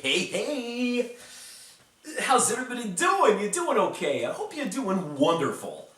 Hey! How's everybody doing? You doing okay? I hope you're doing wonderful.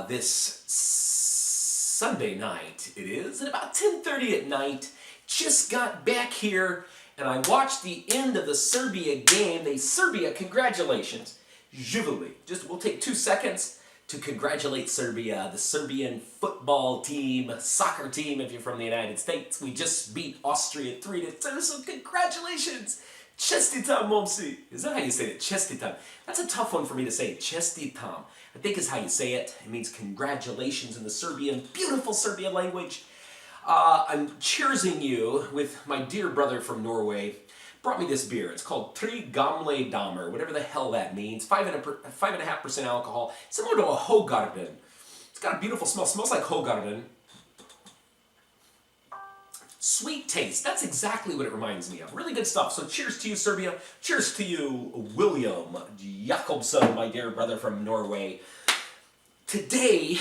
This Sunday night it is, at about 10:30 at night. Just got back here and I watched the end of the Serbia game. Serbia, congratulations. Živeli. We'll take 2 seconds to congratulate Serbia, the Serbian football team, soccer team if you're from the United States. We just beat Austria 3-2, so congratulations! Čestitam, momsi. Is that how you say it? Čestitam. That's a tough one for me to say. Čestitam, I think is how you say it. It means congratulations in the Serbian, beautiful Serbian language. I'm cheersing you with my dear brother from Norway. Brought me this beer. It's called Tri Gamle Damer, whatever the hell that means. 5.5% alcohol, similar to a Hogarden. It's got a beautiful smell. Smells like Hogarden. Sweet taste. That's exactly what it reminds me of. Really good stuff. So cheers to you, Serbia. Cheers to you, William Jakobsson, my dear brother from Norway. Today,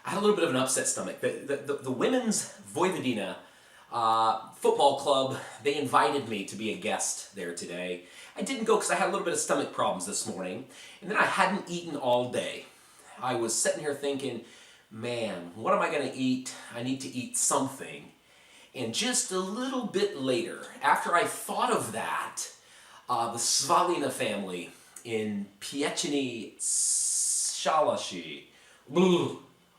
I had a little bit of an upset stomach. The women's Vojvodina football club, they invited me to be a guest there today. I didn't go because I had a little bit of stomach problems this morning, and then I hadn't eaten all day. I was sitting here thinking, man, what am I going to eat? I need to eat something. And just a little bit later, after I thought of that, the Svalina family in Pejićevi Salaši,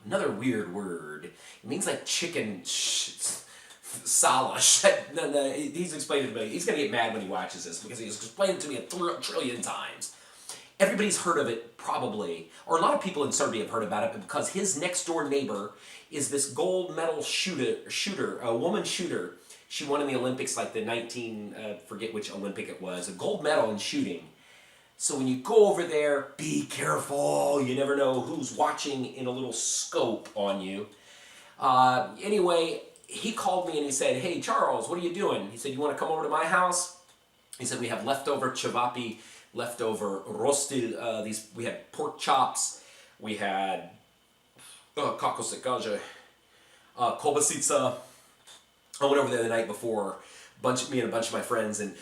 another weird word. It means like chicken Salash. No, he's explained it to me. He's going to get mad when he watches this because he's explained it to me a trillion times. Everybody's heard of it, probably, or a lot of people in Serbia have heard about it because his next door neighbor is this gold medal shooter, a woman shooter. She won in the Olympics, like the forget which Olympic it was, a gold medal in shooting. So when you go over there, be careful. You never know who's watching in a little scope on you. Anyway, he called me and he said, hey, Charles, what are you doing? He said, you want to come over to my house? He said, we have leftover cevapi, leftover Rostilj. We had pork chops. We had kako se kaže, kobasica. I went over there the night before, me and a bunch of my friends, and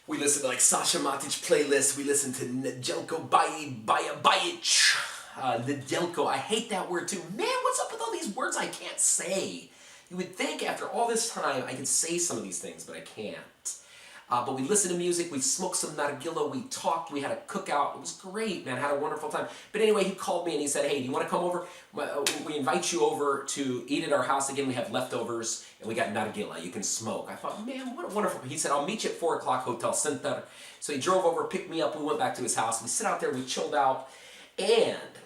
we listened to like Sasha Matic playlist. We listened to Nedeljko Bajić. Nedeljko, I hate that word too. Man, what's up with all these words I can't say? You would think after all this time I could say some of these things, but I can't. But we listened to music, we smoked some nargila, we talked, we had a cookout. It was great, man. I had a wonderful time. But anyway, he called me and he said, hey, do you want to come over? We invite you over to eat at our house. Again, we have leftovers and we got nargila. You can smoke. I thought, man, what a wonderful. He said, I'll meet you at 4 o'clock, Hotel Center. So he drove over, picked me up, we went back to his house. We sit out there, we chilled out. And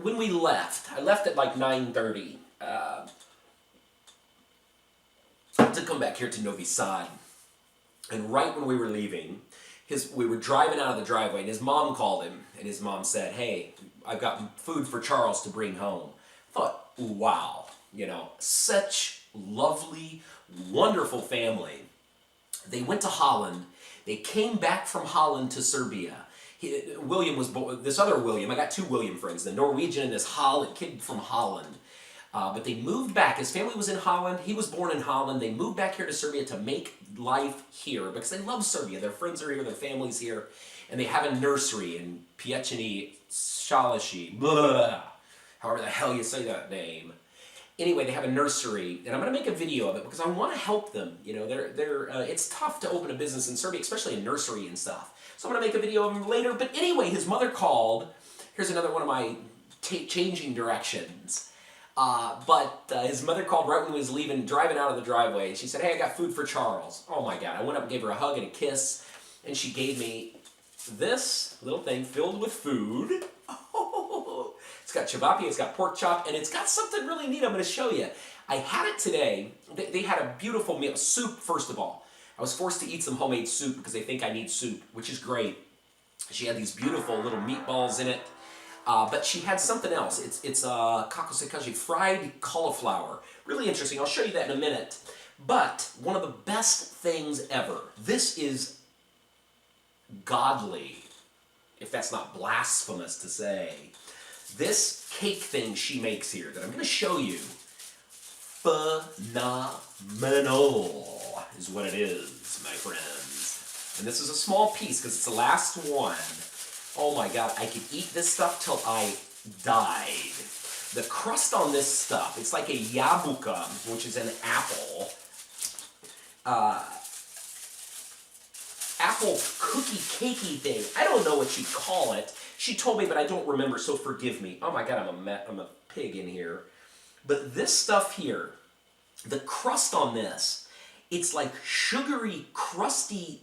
when we left, I left at like 9:30 to come back here to Novi Sad. And right when we were leaving, we were driving out of the driveway, and his mom called him, and his mom said, hey, I've got food for Charles to bring home. I thought, wow, such lovely, wonderful family. They went to Holland. They came back from Holland to Serbia. William was born, this other William, I got two William friends, the Norwegian and this kid from Holland. But they moved back. His family was in Holland. He was born in Holland. They moved back here to Serbia to make life here because they love Serbia. Their friends are here. Their family's here. And they have a nursery in Pejićevi Salaši. However the hell you say that name. Anyway, they have a nursery. And I'm going to make a video of it because I want to help them. It's tough to open a business in Serbia, especially a nursery and stuff. So I'm going to make a video of him later. But anyway, his mother called. Here's another one of my changing directions. But his mother called right when he was leaving, driving out of the driveway. She said, hey, I got food for Charles. Oh my God. I went up and gave her a hug and a kiss. And she gave me this little thing filled with food. Oh, it's got cevapi, it's got pork chop, and it's got something really neat I'm going to show you. I had it today. They had a beautiful meal. Soup, first of all. I was forced to eat some homemade soup because they think I need soup, which is great. She had these beautiful little meatballs in it. But she had something else. It's kako se kaže, fried cauliflower. Really interesting. I'll show you that in a minute. But one of the best things ever. This is godly, if that's not blasphemous to say. This cake thing she makes here that I'm going to show you, phenomenal is what it is, my friend. And this is a small piece because it's the last one. Oh my God, I could eat this stuff till I died. The crust on this stuff, it's like a yabuka, which is an apple. Apple cookie cakey thing. I don't know what she'd call it. She told me, but I don't remember, so forgive me. Oh my God, I'm a pig in here. But this stuff here, the crust on this, it's like sugary, crusty.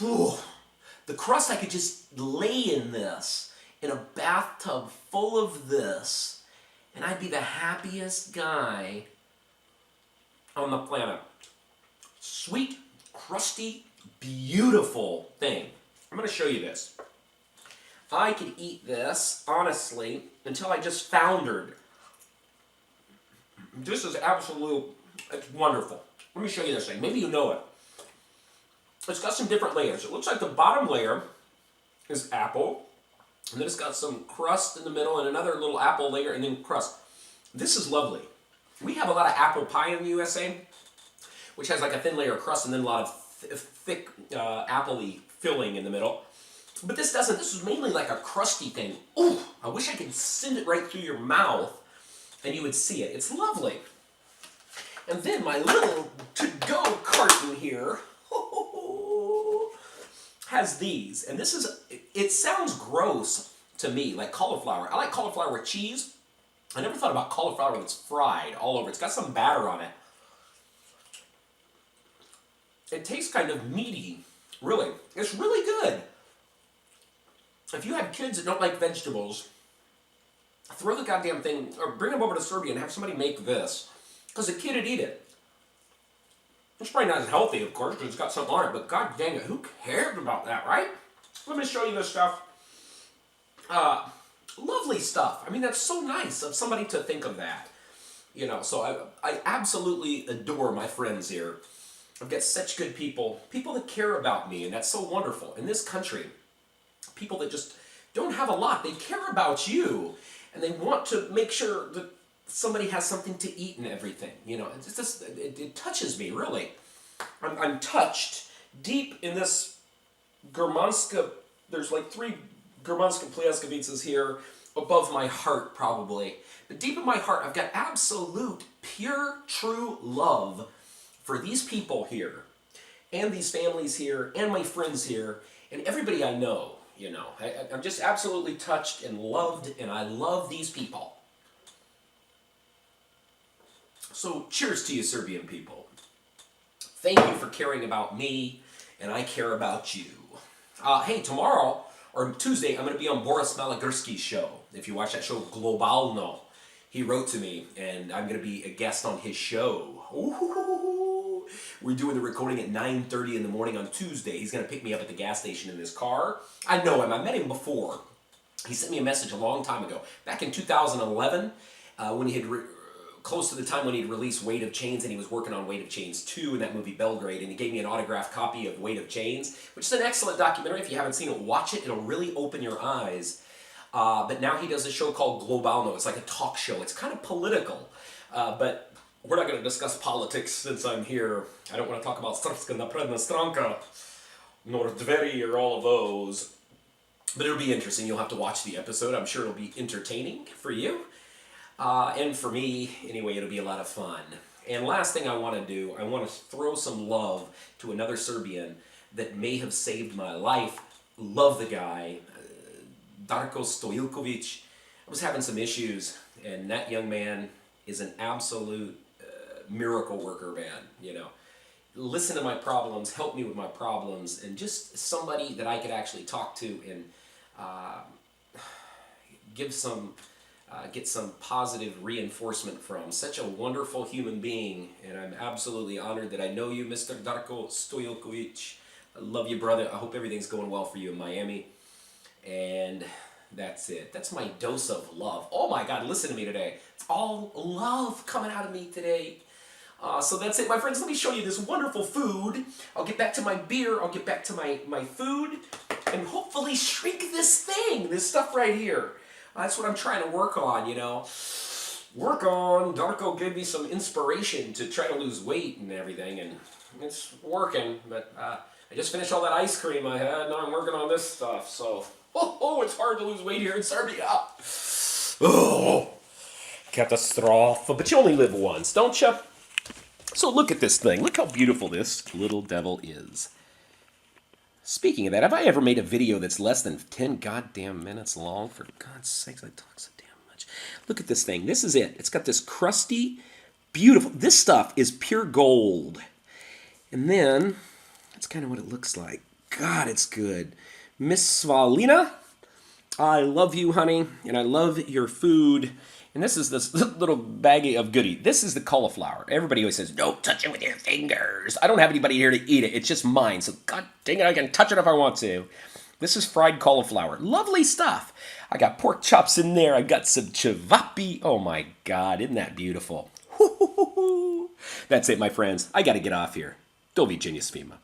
Ugh. The crust, I could just lay in this, in a bathtub full of this, and I'd be the happiest guy on the planet. Sweet, crusty, beautiful thing. I'm going to show you this. I could eat this, honestly, until I just foundered. This is absolute, it's wonderful. Let me show you this thing. Maybe you know it. It's got some different layers. It looks like the bottom layer is apple, and then it's got some crust in the middle and another little apple layer and then crust. This is lovely. We have a lot of apple pie in the USA, which has like a thin layer of crust and then a lot of thick apple-y filling in the middle. But this doesn't. This is mainly like a crusty thing. Ooh, I wish I could send it right through your mouth and you would see it. It's lovely. And then my little to-go carton here has these. And this is, it sounds gross to me, like cauliflower. I like cauliflower with cheese. I never thought about cauliflower that's fried all over. It's got some batter on it. It tastes kind of meaty, really. It's really good. If you have kids that don't like vegetables, throw the goddamn thing, or bring them over to Serbia and have somebody make this, because a kid would eat it. It's probably not as healthy, of course, because it's got something on it, but god dang it, who cares about that, right? Let me show you this stuff. Lovely stuff. I mean, that's so nice of somebody to think of that. You know, so I absolutely adore my friends here. I've got such good people that care about me, and that's so wonderful. In this country, people that just don't have a lot, they care about you, and they want to make sure that somebody has something to eat and everything. You know, it's just, it touches me, really. I'm touched deep in this Germanska. There's like 3 Germanska Plieskavicas here above my heart, probably. But deep in my heart, I've got absolute, pure, true love for these people here, and these families here, and my friends here, and everybody I know, you know. I'm just absolutely touched and loved, and I love these people. So, cheers to you, Serbian people. Thank you for caring about me, and I care about you. Hey, tomorrow, or Tuesday, I'm going to be on Boris Malagurski's show. If you watch that show, Globalno, he wrote to me, and I'm going to be a guest on his show. Ooh. We're doing the recording at 9:30 in the morning on Tuesday. He's going to pick me up at the gas station in his car. I know him. I met him before. He sent me a message a long time ago. Back in 2011, when he had close to the time when he'd released Weight of Chains, and he was working on Weight of Chains 2 in that movie Belgrade, and he gave me an autographed copy of Weight of Chains, which is an excellent documentary. If you haven't seen it, watch it. It'll really open your eyes. But now he does a show called Globalno. It's like a talk show. It's kind of political, but we're not going to discuss politics since I'm here. I don't want to talk about Srpska napredna stranka, nor Dveri, or all of those. But it'll be interesting. You'll have to watch the episode. I'm sure it'll be entertaining for you. And for me, anyway, it'll be a lot of fun. And last thing I want to do, I want to throw some love to another Serbian that may have saved my life. Love the guy, Darko Stojilkovic. I was having some issues, and that young man is an absolute miracle worker, man. You know, listen to my problems, help me with my problems, and just somebody that I could actually talk to and give some, get some positive reinforcement from. Such a wonderful human being, and I'm absolutely honored that I know you, Mr. Darko Stojilkovic. I love you, brother. I hope everything's going well for you in Miami. And that's it. That's my dose of love. Oh my God, listen to me today. It's all love coming out of me today. So that's it, my friends. Let me show you this wonderful food. I'll get back to my beer. I'll get back to my food. And hopefully shrink this thing, this stuff right here. That's what I'm trying to work on, you know. Work on. Darko gave me some inspiration to try to lose weight and everything. And it's working. But I just finished all that ice cream I had. Now I'm working on this stuff. So, it's hard to lose weight here in Serbia. Oh, catastrophe. But you only live once, don't you? So look at this thing. Look how beautiful this little devil is. Speaking of that, have I ever made a video that's less than 10 goddamn minutes long? For God's sakes, I talk so damn much. Look at this thing. This is it. It's got this crusty, beautiful... This stuff is pure gold. And then, that's kind of what it looks like. God, it's good. Miss Svalina, I love you, honey, and I love your food. And this is this little baggie of goodie. This is the cauliflower. Everybody always says, don't touch it with your fingers. I don't have anybody here to eat it. It's just mine. So, God dang it, I can touch it if I want to. This is fried cauliflower. Lovely stuff. I got pork chops in there. I got some cevapi. Oh, my God. Isn't that beautiful? That's it, my friends. I got to get off here. Do viđenja svima.